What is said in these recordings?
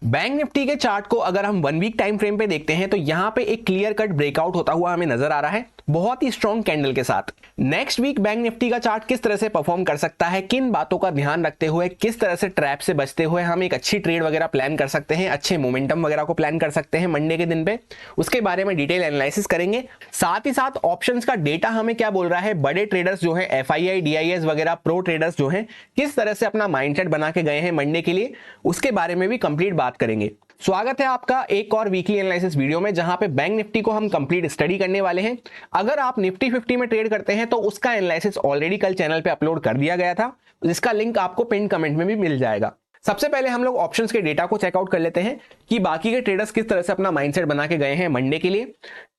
Bank Nifty के chart को अगर हम 1 वीक टाइम फ्रेम पे देखते हैं तो यहाँ पे एक क्लियर कट ब्रेकआउट होता हुआ हमें नजर आ रहा है, बहुत ही स्ट्रॉन्ग कैंडल के साथ। नेक्स्ट वीक बैंक निफ्टी का चार्ट किस तरह से परफॉर्म कर सकता है, किन बातों का ध्यान रखते हुए, किस तरह से ट्रैप से बचते हुए हम एक अच्छी ट्रेड वगैरह प्लान कर सकते हैं, अच्छे मोमेंटम वगैरह को प्लान कर सकते हैं मंडे के दिन पे, उसके बारे में डिटेल एनालिसिस करेंगे। साथ ही साथ ऑप्शंस का डेटा हमें क्या बोल रहा है, बड़े ट्रेडर्स जो है FII DIS वगैरह प्रो ट्रेडर्स जो है किस तरह से अपना माइंडसेट बना के गए हैं मंडे के लिए, उसके बारे में भी कंप्लीट बात करेंगे। स्वागत है आपका एक और वीकली एनालिसिस वीडियो में, जहां पे बैंक निफ्टी को हम कंप्लीट स्टडी करने वाले हैं। अगर आप निफ्टी 50 में ट्रेड करते हैं तो उसका एनालिसिस ऑलरेडी कल चैनल पे अपलोड कर दिया गया था, जिसका लिंक आपको पिन कमेंट में भी मिल जाएगा। सबसे पहले हम लोग ऑप्शंस के डेटा को चेकआउट कर लेते हैं कि बाकी के ट्रेडर्स किस तरह से अपना माइंडसेट बना के गए हैं मंडे के लिए।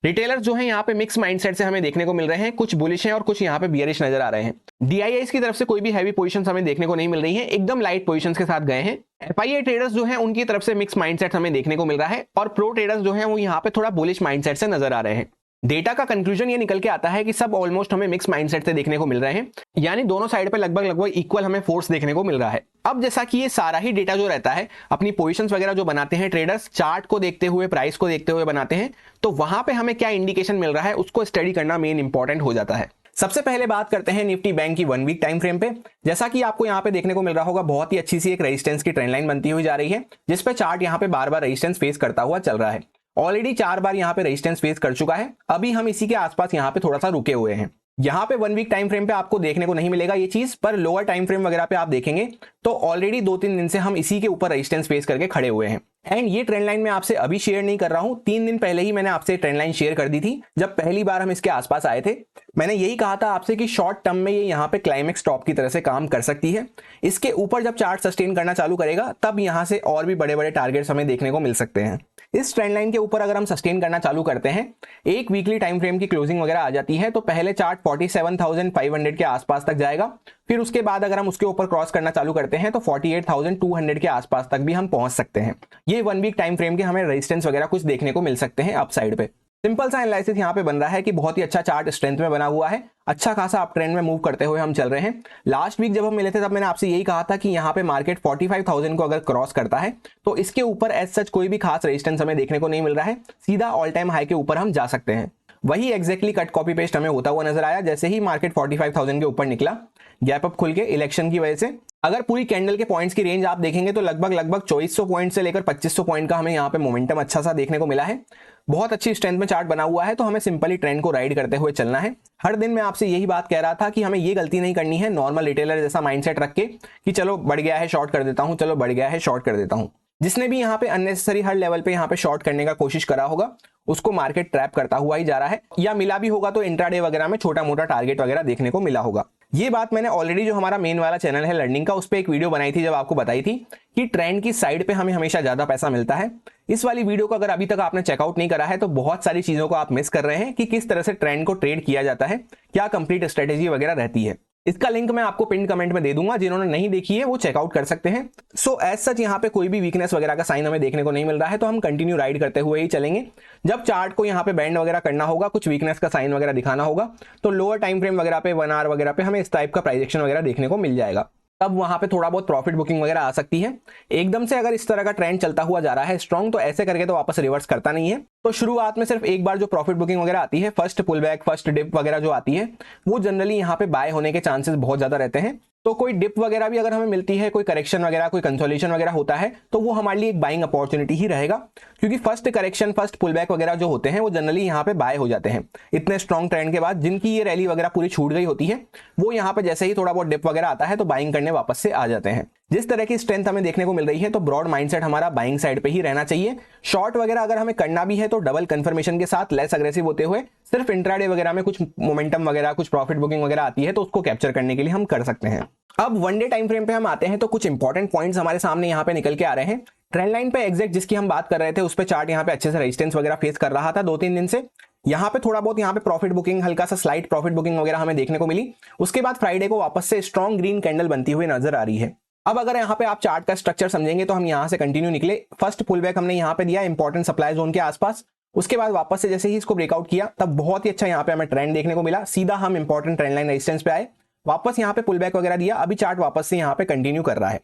रिटेलर्स जो हैं यहाँ पे मिक्स माइंडसेट से हमें देखने को मिल रहे हैं, कुछ बुलिश हैं और कुछ यहाँ पे बियरिश नजर आ रहे हैं। DIIs की तरफ से कोई भी हैवी पोजीशंस हमें देखने को नहीं मिल रही हैं, एकदम लाइट पोजीशंस के साथ गए हैं। FII ट्रेडर्स जो हैं उनकी तरफ से मिक्स माइंडसेट हमें देखने को मिल रहा है और प्रो ट्रेडर्स जो हैं वो यहाँ पे थोड़ा बुलिश माइंडसेट से नजर आ रहे हैं। डेटा का कंक्लूजन ये निकल के आता है कि सब ऑलमोस्ट हमें मिक्स माइंडसेट से देखने को मिल रहे हैं, यानी दोनों साइड पे लगभग इक्वल हमें फोर्स देखने को मिल रहा है। अब जैसा कि ये सारा ही डेटा जो रहता है, अपनी पोजीशंस वगैरह जो बनाते हैं ट्रेडर्स, चार्ट को देखते हुए, प्राइस को देखते हुए बनाते हैं, तो वहां पे हमें क्या इंडिकेशन मिल रहा है उसको स्टडी करना मेन इंपॉर्टेंट हो जाता है। सबसे पहले बात करते हैं निफ्टी बैंक की 1 वीक टाइम फ्रेम पे। जैसा कि आपको यहाँ पे देखने को मिल रहा होगा, बहुत ही अच्छी सी एक रेजिस्टेंस की ट्रेंड लाइन बनती हुई जा रही है, जिसपे चार्ट यहाँ पे बार बार रेजिस्टेंस फेस करता हुआ चल रहा है। ऑलरेडी 4 बार यहाँ पे रेजिस्टेंस फेस कर चुका है, अभी हम इसी के आसपास यहाँ पे थोड़ा सा रुके हुए हैं। यहाँ पे 1 वीक टाइम फ्रेम पे आपको देखने को नहीं मिलेगा ये चीज, पर लोअर टाइम फ्रेम वगैरह पे आप देखेंगे तो ऑलरेडी 2-3 दिन से हम इसी के ऊपर रेजिस्टेंस फेस करके खड़े हुए हैं। एंड ये ट्रेंड लाइन मैं आपसे अभी शेयर नहीं कर रहा हूं, 3 दिन पहले ही मैंने आपसे ट्रेंड लाइन शेयर कर दी थी, जब पहली बार हम इसके आसपास आए थे। मैंने यही कहा था आपसे कि शॉर्ट टर्म में ये यहाँ पे क्लाइमेक्स टॉप की तरह से काम कर सकती है। इसके ऊपर जब चार्ट सस्टेन करना चालू करेगा तब यहाँ से और भी बड़े बड़े टारगेट्स हमें देखने को मिल सकते हैं। इस ट्रेंड लाइन के ऊपर अगर हम सस्टेन करना चालू करते हैं, एक वीकली टाइम फ्रेम की क्लोजिंग वगैरह आ जाती है, तो पहले चार्ट 47,500 के आसपास तक जाएगा। फिर उसके बाद अगर हम उसके ऊपर क्रॉस करना चालू करते हैं तो 48,200 के आसपास तक भी हम पहुंच सकते हैं। ये 1 वीक टाइम फ्रेम के हमें रेजिस्टेंस वगैरह कुछ देखने को मिल सकते हैं अप साइड पे। सिंपल सा एनालिसिस यहाँ पे बन रहा है कि बहुत ही अच्छा चार्ट स्ट्रेंथ में बना हुआ है, अच्छा खासा अप ट्रेंड में मूव करते हुए हम चल रहे हैं। लास्ट वीक जब हम मिले थे तब मैंने आपसे यही कहा था कि यहाँ पे मार्केट 45,000 को अगर क्रॉस करता है तो इसके ऊपर एज सच कोई भी खास रेजिस्टेंस हमें देखने को नहीं मिल रहा है, सीधा ऑल टाइम हाई के ऊपर हम जा सकते हैं। वही एग्जैक्टली कट कॉपी पेस्ट हमें होता हुआ नजर आया जैसे ही मार्केट 45,000 के ऊपर निकला, गैप अप खुल के इलेक्शन की वजह से। अगर पूरी कैंडल के पॉइंट्स की रेंज आप देखेंगे तो लगभग 2400 पॉइंट से लेकर 2500 पॉइंट का हमें यहाँ पे मोमेंटम अच्छा सा देखने को मिला है। बहुत अच्छी स्ट्रेंथ में चार्ट बना हुआ है, तो हमें सिंपली ट्रेंड को राइड करते हुए चलना है। हर दिन मैं आपसे यही बात कह रहा था कि हमें ये गलती नहीं करनी है नॉर्मल रिटेलर जैसा माइंडसेट रख के कि चलो बढ़ गया है शॉर्ट कर देता हूं, चलो बढ़ गया है शॉर्ट कर देता हूं। जिसने भी यहाँ पे अननेसेसरी हर लेवल पे यहाँ पे शॉर्ट करने का कोशिश करा होगा उसको मार्केट ट्रैप करता हुआ ही जा रहा है, या मिला भी होगा तो इंट्राडे वगैरह में छोटा मोटा टारगेट वगैरह देखने को मिला होगा। ये बात मैंने ऑलरेडी जो हमारा मेन वाला चैनल है लर्निंग का, उस पर एक वीडियो बनाई थी, जब आपको बताई थी कि ट्रेंड की साइड पे हमें हमेशा ज्यादा पैसा मिलता है। इस वाली वीडियो को अगर अभी तक आपने चेकआउट नहीं करा है तो बहुत सारी चीजों को आप मिस कर रहे हैं कि किस तरह से ट्रेंड को ट्रेड किया जाता है, क्या कंप्लीट स्ट्रेटेजी वगैरह रहती है। इसका लिंक मैं आपको पिन कमेंट में दे दूंगा, जिन्होंने नहीं देखी है वो चेकआउट कर सकते हैं। सो एज सच यहाँ पे कोई भी वीकनेस वगैरह का साइन हमें देखने को नहीं मिल रहा है, तो हम कंटिन्यू राइड करते हुए ही चलेंगे। जब चार्ट को यहाँ पे बैंड वगैरह करना होगा, कुछ वीकनेस का साइन वगैरह दिखाना होगा, तो लोअर टाइम फ्रेम वगैरह पे 1 आवर वगैरह पे हमें इस टाइप का प्राइस एक्शन वगैरह देखने को मिल जाएगा। तब वहां पे थोड़ा बहुत प्रॉफिट बुकिंग वगैरह आ सकती है। एकदम से अगर इस तरह का ट्रेंड चलता हुआ जा रहा है स्ट्रॉन्ग, तो ऐसे करके तो वापस रिवर्स करता नहीं है। तो शुरुआत में सिर्फ एक बार जो प्रॉफिट बुकिंग वगैरह आती है, first pull back, first dip वगैरह जो आती है, वो जनरली यहाँ पे बाय होने के चांसेस बहुत ज्यादा रहते हैं। तो कोई डिप वगैरह भी अगर हमें मिलती है, कोई करेक्शन वगैरह, कोई कंसोलिडेशन वगैरह होता है, तो वो हमारे लिए एक बाइंग अपॉर्चुनिटी ही रहेगा, क्योंकि first correction, first pull back वगैरह जो होते हैं वो जनरली यहाँ पे बाय हो जाते हैं। इतने स्ट्रॉन्ग ट्रेंड के बाद जिनकी ये रैली वगैरह पूरी छूट गई होती है, वो यहाँ पे जैसे ही थोड़ा बहुत डिप वगैरह आता है तो बाइंग करने वापस से आ जाते हैं। जिस तरह की स्ट्रेंथ हमें देखने को मिल रही है, तो ब्रॉड माइंडसेट हमारा बाइंग साइड पे ही रहना चाहिए। शॉर्ट वगैरह अगर हमें करना भी है तो डबल कंफर्मेशन के साथ, लेस अग्रेसिव होते हुए, सिर्फ इंट्राडे वगैरह में कुछ मोमेंटम वगैरह, कुछ प्रॉफिट बुकिंग वगैरह आती है तो उसको कैप्चर करने के लिए हम कर सकते हैं। अब 1 डे टाइम फ्रेम पे हम आते हैं तो कुछ इंपॉर्टेंट पॉइंट्स हमारे सामने यहाँ पे निकल के आ रहे हैं। ट्रेंड लाइन पे एग्जैक्ट जिसकी हम बात कर रहे थे, उस पे चार्ट यहाँ पे अच्छे से रेजिस्टेंस वगैरह फेस कर रहा था 2-3 दिन से। यहाँ पे थोड़ा बहुत यहाँ पे प्रॉफिट बुकिंग, हल्का सा स्लाइट प्रॉफिट बुकिंग वगैरह हमें देखने को मिली। उसके बाद फ्राइडे को वापस से स्ट्रॉन्ग ग्रीन कैंडल बनती हुई नजर आ रही है। अब अगर यहाँ पे आप चार्ट का स्ट्रक्चर समझेंगे तो हम यहाँ से कंटिन्यू निकले। फर्स्ट पुल बैक हमने यहाँ पे दिया इंपॉर्टेंट सप्लाई जोन के आसपास, उसके बाद वापस से जैसे ही इसको ब्रेकआउट किया तब बहुत ही अच्छा यहाँ पे हमें ट्रेंड देखने को मिला, सीधा हम इंपॉर्टेंट ट्रेंड लाइन रेजिस्टेंस पे आए, वापस यहाँ पे पुल बैक वगैरह दिया, अभी चार्ट वापस से यहाँ पे कंटिन्यू कर रहा है।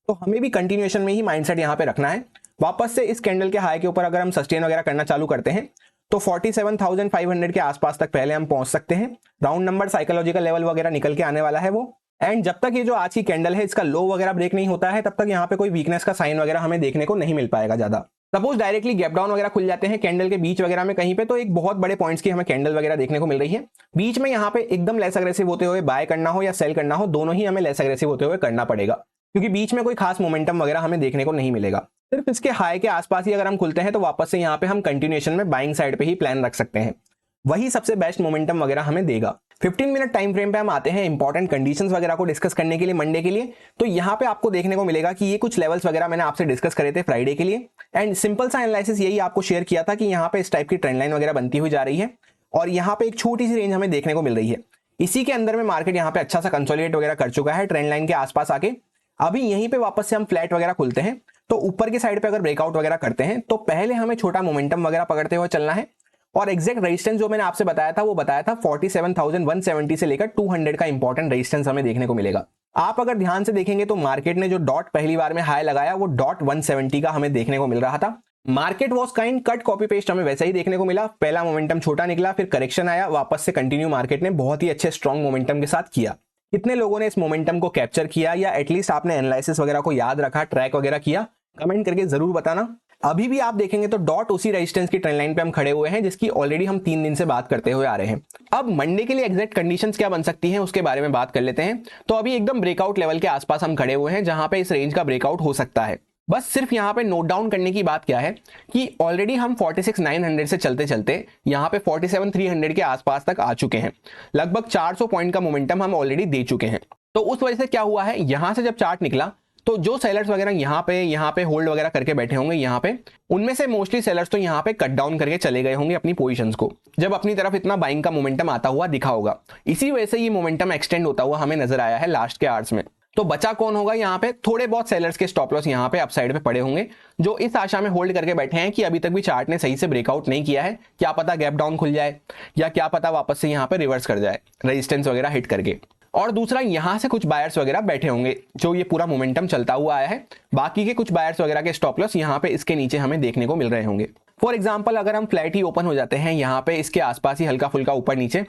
तो हमें भी कंटिन्यूएशन में ही माइंडसेट यहाँ पे रखना है। वापस से इस कैंडल के हाई के ऊपर अगर हम सस्टेन वगैरह करना चालू करते हैं तो 47,500 के आसपास तक पहले हम पहुंच सकते हैं। राउंड नंबर साइकोलॉजिकल लेवल वगैरह निकल के आने वाला है वो। एंड जब तक ये जो आज की कैंडल है इसका लो वगैरह ब्रेक नहीं होता है तब तक यहाँ पे कोई वीकनेस का साइन वगैरह हमें देखने को नहीं मिल पाएगा ज्यादा। सपोज डायरेक्टली गैप डाउन वगैरह खुल जाते हैं कैंडल के बीच वगैरह में कहीं पे, तो एक बहुत बड़े पॉइंट्स की हमें कैंडल वगैरह देखने को मिल रही है। बीच में यहाँ पे एकदम लेस अग्रेसिव होते हुए बाय करना हो या सेल करना हो, दोनों ही हमें लेस अग्रेसिव होते हुए करना पड़ेगा, क्योंकि बीच में कोई खास मोमेंटम वगैरह हमें देखने को नहीं मिलेगा। सिर्फ इसके हाई के आसपास ही अगर हम खुलते हैं तो वापस से यहाँ पे हम कंटिन्यूएशन में बाइंग साइड पे ही प्लान रख सकते हैं, वही सबसे बेस्ट मोमेंटम वगैरह हमें देगा। 15 मिनट टाइम फ्रेम पे हम आते हैं इंपॉर्टेंट कंडीशंस वगैरह को डिस्कस करने के लिए मंडे के लिए। तो यहाँ पे आपको देखने को मिलेगा कि ये कुछ लेवल्स वगैरह मैंने आपसे डिस्कस करे थे फ्राइडे के लिए, एंड सिंपल सा एनालिसिस यही आपको शेयर किया था कि यहाँ पे इस टाइप की ट्रेंड लाइन वगैरह बनती हुई जा रही है और यहाँ पे एक छोटी सी रेंज हमें देखने को मिल रही है। इसी के अंदर में मार्केट यहाँ पे अच्छा सा कंसोलिडेट वगैरह कर चुका है ट्रेंड लाइन के आसपास आके। अभी यहीं पे वापस से हम फ्लैट वगैरह खुलते हैं तो ऊपर की साइड पे अगर ब्रेकआउट वगैरह करते हैं तो पहले हमें छोटा मोमेंटम वगैरह पकड़ते हुए चलना है। और एग्जैक्ट रेजिस्टेंस जो मैंने आपसे बताया था वो बताया था 47,170 से लेकर 200 का इंपॉर्टेंट रेजिस्टेंस हमें देखने को मिलेगा। आप अगर ध्यान से देखेंगे तो मार्केट ने जो डॉट पहली बार में हाई लगाया वो डॉट 170 का हमें देखने को मिल रहा था। Market was kind cut copy paste हमें वैसा ही देखने को मिला। पहला मोमेंटम छोटा निकला, फिर करेक्शन आया, वापस से कंटिन्यू मार्केट ने बहुत ही अच्छे स्ट्रॉन्ग मोमेंटम के साथ किया। कितने लोगों ने इस मोमेंटम को कैप्चर किया या एटलीस्ट आपने एनालिसिस वगैरह को याद रखा, ट्रैक वगैरह किया, कमेंट करके जरूर बताना। अभी भी आप देखेंगे तो डॉट उसी रेजिस्टेंस की ट्रेंड लाइन पे हम खड़े हुए हैं जिसकी ऑलरेडी हम 3 दिन से बात करते हुए आ रहे हैं। अब मंडे के लिए एग्जैक्ट कंडीशंस क्या बन सकती हैं उसके बारे में बात कर लेते हैं। तो अभी एकदम ब्रेकआउट लेवल के आसपास हम खड़े हुए हैं जहां पे इस रेंज का ब्रेकआउट हो सकता है। बस सिर्फ यहाँ पे नोट डाउन करने की बात क्या है कि ऑलरेडी हम 46,900 से चलते चलते यहाँ पे 47,300 के आसपास तक आ चुके हैं। लगभग 400 पॉइंट का मोमेंटम हम ऑलरेडी दे चुके हैं। तो उस वजह से क्या हुआ है, यहाँ से जब चार्ट निकला तो जो सेलर्स वगैरह यहाँ पे होल्ड वगैरह करके बैठे होंगे यहाँ पे, उनमें से मोस्टली सेलर्स तो यहाँ पे कट डाउन करके चले गए होंगे अपनी पोजीशंस को, जब अपनी तरफ इतना बाइंग का मोमेंटम आता हुआ दिखा होगा। इसी वजह से ये मोमेंटम एक्सटेंड होता हुआ हमें नजर आया है लास्ट के आवर्स में। तो बचा कौन होगा यहाँ पे, थोड़े बहुत सेलर्स के स्टॉप लॉस यहाँ पे अपसाइड पे पड़े होंगे जो इस आशा में होल्ड करके बैठे हैं कि अभी तक भी चार्ट ने सही से ब्रेकआउट नहीं किया है, क्या पता गैप डाउन खुल जाए या क्या पता वापस से यहाँ पे रिवर्स कर जाए रेजिस्टेंस वगैरह हिट करके। और दूसरा यहाँ से कुछ बायर्स वगैरह बैठे होंगे जो ये पूरा मोमेंटम चलता हुआ आया है, बाकी के कुछ बायर्स वगैरह के स्टॉप लॉस यहाँ पे इसके नीचे हमें देखने को मिल रहे होंगे। फॉर एग्जाम्पल अगर हम फ्लैट ही ओपन हो जाते हैं यहाँ पे इसके आसपास ही हल्का फुल्का ऊपर नीचे,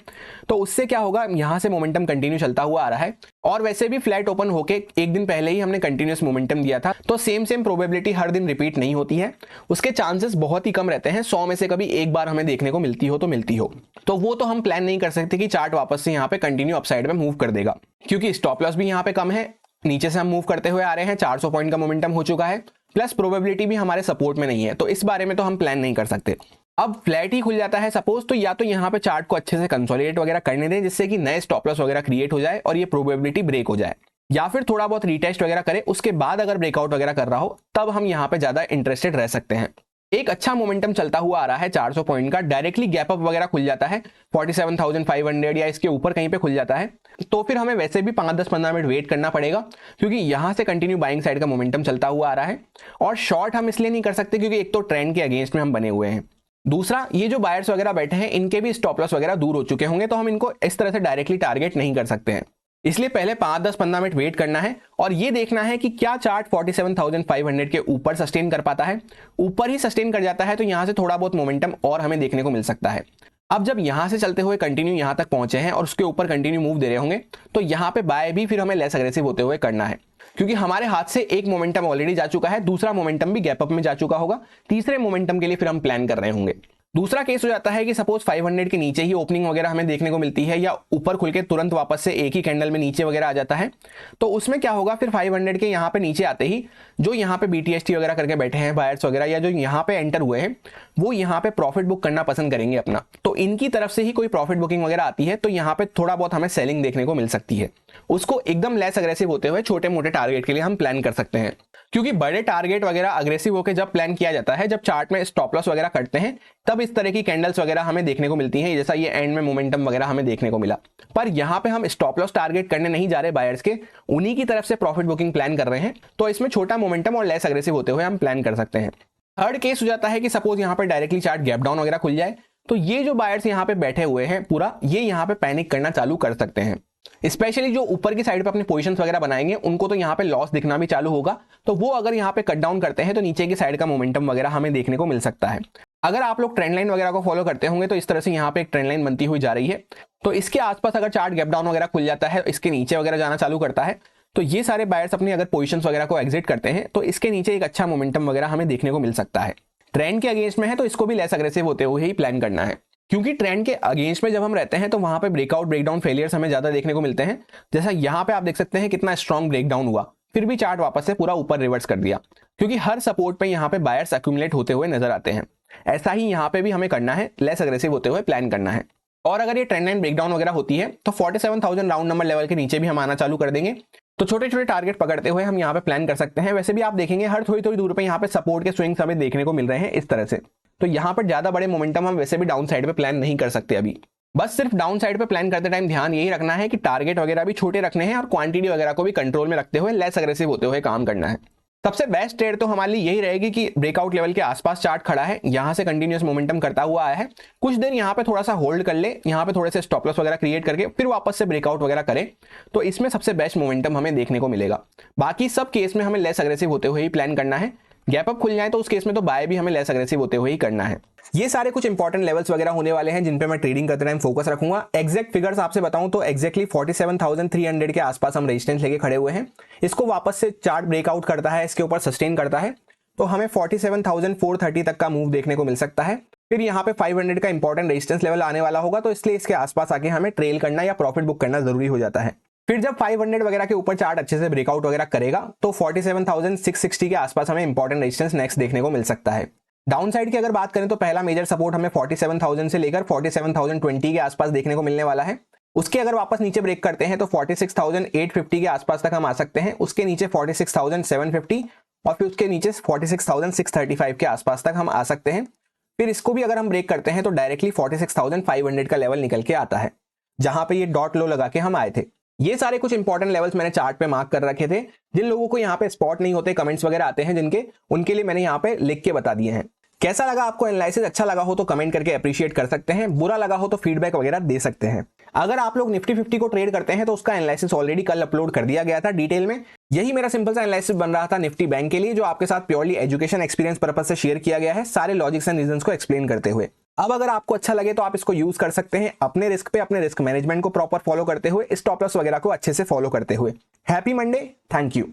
तो उससे क्या होगा, यहाँ से मोमेंटम कंटिन्यू चलता हुआ आ रहा है और वैसे भी फ्लैट ओपन होके एक दिन पहले ही हमने कंटिन्यूस मोमेंटम दिया था, तो सेम प्रोबेबिलिटी हर दिन रिपीट नहीं होती है, उसके चांसेस बहुत ही कम रहते हैं। 100 में से कभी एक बार हमें देखने को मिलती हो तो मिलती हो, तो वो तो हम प्लान नहीं कर सकते कि चार्ट वापस से यहाँ पे कंटिन्यू अपसाइड में मूव कर देगा, क्योंकि स्टॉप लॉस भी यहाँ पे कम है, नीचे से हम मूव करते हुए आ रहे हैं, 400 पॉइंट का मोमेंटम हो चुका है, प्लस प्रोबेबिलिटी भी हमारे सपोर्ट में नहीं है, तो इस बारे में तो हम प्लान नहीं कर सकते। अब फ्लैट ही खुल जाता है सपोज, तो या तो यहाँ पे चार्ट को अच्छे से कंसोलिडेट वगैरह करने दें जिससे कि नए स्टॉप लॉस वगैरह क्रिएट हो जाए और ये प्रोबेबिलिटी ब्रेक हो जाए, या फिर थोड़ा बहुत रीटेस्ट वगैरह करे, उसके बाद अगर ब्रेकआउट वगैरह कर रहा हो तब हम यहाँ पे ज्यादा इंटरेस्टेड रह सकते हैं। एक अच्छा मोमेंटम चलता हुआ आ रहा है 400 पॉइंट का, डायरेक्टली गैप अप वगैरह खुल जाता है 47,500 या इसके ऊपर कहीं पे खुल जाता है, तो फिर हमें वैसे भी 5-10-15 मिनट वेट करना पड़ेगा, क्योंकि यहां से कंटिन्यू बाइंग साइड का मोमेंटम चलता हुआ आ रहा है। और शॉर्ट हम इसलिए नहीं कर सकते क्योंकि एक तो ट्रेंड के अगेंस्ट में हम बने हुए हैं, दूसरा ये जो बायर्स वगैरह बैठे हैं इनके भी स्टॉप लॉस वगैरह दूर हो चुके होंगे, तो हम इनको इस तरह से डायरेक्टली टारगेट नहीं कर सकते हैं। इसलिए पहले 5-10-15 मिनट वेट करना है और ये देखना है कि क्या चार्ट 47,500 के ऊपर सस्टेन कर पाता है। ऊपर ही सस्टेन कर जाता है तो यहां से थोड़ा बहुत मोमेंटम और हमें देखने को मिल सकता है। अब जब यहां से चलते हुए कंटिन्यू यहां तक पहुंचे हैं और उसके ऊपर कंटिन्यू मूव दे रहे होंगे, तो यहां पे बाय भी फिर हमें लेस अग्रेसिव होते हुए करना है, क्योंकि हमारे हाथ से एक मोमेंटम ऑलरेडी जा चुका है, दूसरा मोमेंटम भी गैप अप में जा चुका होगा, तीसरे मोमेंटम के लिए फिर हम प्लान कर रहे होंगे। दूसरा केस हो जाता है कि सपोज 500 के नीचे ही ओपनिंग वगैरह हमें देखने को मिलती है या ऊपर खुल के तुरंत वापस से एक ही कैंडल में नीचे वगैरह आ जाता है, तो उसमें क्या होगा, फिर 500 के यहाँ पे नीचे आते ही जो यहाँ पे BTST वगैरह करके बैठे हैं बायर्स वगैरह या जो यहाँ पे एंटर हुए हैं, वो यहाँ पे प्रॉफिट बुक करना पसंद करेंगे अपना, तो इनकी तरफ से ही कोई प्रॉफिट बुकिंग वगैरह आती है तो यहाँ पे थोड़ा बहुत हमें सेलिंग देखने को मिल सकती है। उसको एकदम लेस अग्रेसिव होते हुए छोटे मोटे टारगेट के लिए हम प्लान कर सकते हैं, क्योंकि बड़े टारगेट वगैरह अग्रेसिव होकर जब प्लान किया जाता है, जब चार्ट में स्टॉप लॉस वगैरह करते हैं, तब इस तरह की कैंडल्स वगैरह हमें देखने को मिलती हैं, जैसा ये एंड में मोमेंटम वगैरह हमें देखने को मिला। पर यहाँ पे हम स्टॉप लॉस टारगेट करने नहीं जा रहे बायर्स के, उन्हीं की तरफ से प्रॉफिट बुकिंग प्लान कर रहे हैं, तो इसमें छोटा मोमेंटम और लेस अग्रेसिव होते हुए हम प्लान कर सकते हैं। थर्ड केस हो जाता है कि सपोज यहाँ पे डायरेक्टली चार्ट गैप डाउन वगैरह खुल जाए, तो ये जो बायर्स यहाँ पे बैठे हुए हैं पूरा, ये यहाँ पे पैनिक करना चालू कर सकते हैं। स्पेशली जो ऊपर की साइड पे अपने पोजीशंस वगैरह बनाएंगे उनको तो यहाँ पे लॉस दिखना भी चालू होगा, तो वो अगर यहाँ पे कट डाउन करते हैं तो नीचे की साइड का मोमेंटम वगैरह हमें देखने को मिल सकता है। अगर आप लोग ट्रेंड लाइन वगैरह को फॉलो करते होंगे तो इस तरह से यहाँ पे एक ट्रेंड लाइन बनती हुई जा रही है, तो इसके आसपास अगर चार्ट गैप डाउन वगैरह खुल जाता है, इसके नीचे वगैरह जाना चालू करता है, तो ये सारे बायर्स अपनी अगर पोजीशंस वगैरह को एग्जिट करते हैं तो इसके नीचे एक अच्छा मोमेंटम वगैरह हमें देखने को मिल सकता है। ट्रेंड के अगेंस्ट में है तो इसको भी लेस अग्रेसिव होते हुए ही प्लान करना है, क्योंकि ट्रेंड के अगेंस्ट में जब हम रहते हैं तो वहां पे ब्रेकआउट ब्रेकडाउन फेलियर्स हमें ज्यादा देखने को मिलते हैं। जैसा यहाँ पे आप देख सकते हैं कितना स्ट्रॉन्ग ब्रेकडाउन हुआ, फिर भी चार्ट वापस से पूरा ऊपर रिवर्स कर दिया, क्योंकि हर सपोर्ट पे यहाँ पे बायर्स एक्यूमुलेट होते हुए नजर आते हैं। ऐसा ही यहाँ पे भी हमें करना है, लेस अग्रेसिव होते हुए प्लान करना है। और अगर ये ट्रेंड लाइन ब्रेकडाउन वगैरह होती है तो 47,000 राउंड नंबर लेवल के नीचे भी हम आना चालू कर देंगे, तो छोटे छोटे टारगेट पकड़ते हुए हम यहाँ पे प्लान कर सकते हैं। वैसे भी आप देखेंगे हर थोड़ी थोड़ी दूर पे यहाँ पे सपोर्ट के स्विंग्स हमें देखने को मिल रहे हैं इस तरह से, तो यहाँ पर ज्यादा बड़े मोमेंटम हम वैसे भी डाउन साइड पे प्लान नहीं कर सकते अभी। बस सिर्फ डाउन साइड पे प्लान करते टाइम ध्यान यही रखना है कि टारगेट वगैरह भी छोटे रखने हैं और क्वांटिटी वगैरह को भी कंट्रोल में रखते हुए लेस अग्रेसिव होते हुए काम करना है। सबसे बेस्ट ट्रेड तो हमारे लिए यही रहेगी कि ब्रेकआउट लेवल के आसपास चार्ट खड़ा है, यहाँ से कंटिन्यूअस मोमेंटम करता हुआ आया है, कुछ देर यहाँ पे थोड़ा सा होल्ड कर ले, यहाँ पे थोड़े से स्टॉप लॉस वगैरह क्रिएट करके फिर वापस से ब्रेकआउट वगैरह करे, तो इसमें सबसे बेस्ट मोमेंटम हमें देखने को मिलेगा। बाकी सब केस में हमें लेस अग्रेसिव होते हुए ही प्लान करना है। गैप अप खुल जाए तो उस केस में तो बाय भी हमें लेस अग्रेसिव होते हुए ही करना है। ये सारे कुछ इंपॉर्टेंट लेवल्स वगैरह होने वाले हैं जिन पे मैं ट्रेडिंग करते टाइम फोकस रखूंगा। एग्जैक्ट फिगर्स आपसे बताऊं तो एग्जैक्टली 47,300 के आसपास हम रेजिस्टेंस लेके खड़े हुए हैं। इसको वापस से चार्ट ब्रेकआउट करता है, इसके ऊपर सस्टेन करता है, तो हमें 47,430 तक का मूव देखने को मिल सकता है। फिर यहाँ पे 500 का इंपॉर्टेंट रेजिस्टेंस लेवल आने वाला होगा, तो इसलिए इसके आसपास आके हमें ट्रेल करना या प्रॉफिट बुक करना जरूरी हो जाता है। फिर जब 500 वगैरह के ऊपर चार्ट अच्छे से ब्रेकआउट वगैरह करेगा तो 47,660 के आसपास हमें इंपॉर्टेंट रेजिस्टेंस नेक्स्ट देखने को मिल सकता है। डाउन साइड की अगर बात करें तो पहला मेजर सपोर्ट हमें 47,000 से लेकर 47,020 के आसपास देखने को मिलने वाला है। उसके अगर वापस नीचे ब्रेक करते हैं तो 46,850 के आसपास तक हम आ सकते हैं, उसके नीचे 46,750 और फिर उसके नीचे 46,635 के आसपास तक हम आ सकते हैं। फिर इसको भी अगर हम ब्रेक करते हैं तो डायरेक्टली 46,500 का लेवल निकल के आता है, जहां पे ये डॉट लो लगा के हम आए थे। ये सारे कुछ इंपॉर्टेंट लेवल्स मैंने चार्ट पे मार्क कर रखे थे। जिन लोगों को यहाँ पे स्पॉट नहीं होते, कमेंट्स वगैरह आते हैं जिनके, उनके लिए मैंने यहाँ पे लिख के बता दिए हैं। कैसा लगा आपको एनालिसिस? अच्छा लगा हो तो कमेंट करके अप्रिशिएट कर सकते हैं, बुरा लगा हो तो फीडबैक वगैरह दे सकते हैं। अगर आप लोग निफ्टी 50 को ट्रेड करते हैं तो उसका एनालिसिस ऑलरेडी कल अपलोड कर दिया गया था डिटेल में। यही मेरा सिंपल सा एनालिसिस बन रहा था निफ्टी बैंक के लिए, जो आपके साथ प्योरली एजुकेशन एक्सपीरियंस पर्पस से शेयर किया गया है, सारे लॉजिक्स एंड रीजंस को एक्सप्लेन करते हुए। अब अगर आपको अच्छा लगे तो आप इसको यूज कर सकते हैं अपने रिस्क पे, अपने रिस्क मैनेजमेंट को प्रॉपर फॉलो करते हुए, स्टॉप लॉस वगैरह को अच्छे से फॉलो करते हुए। Happy Monday, thank you.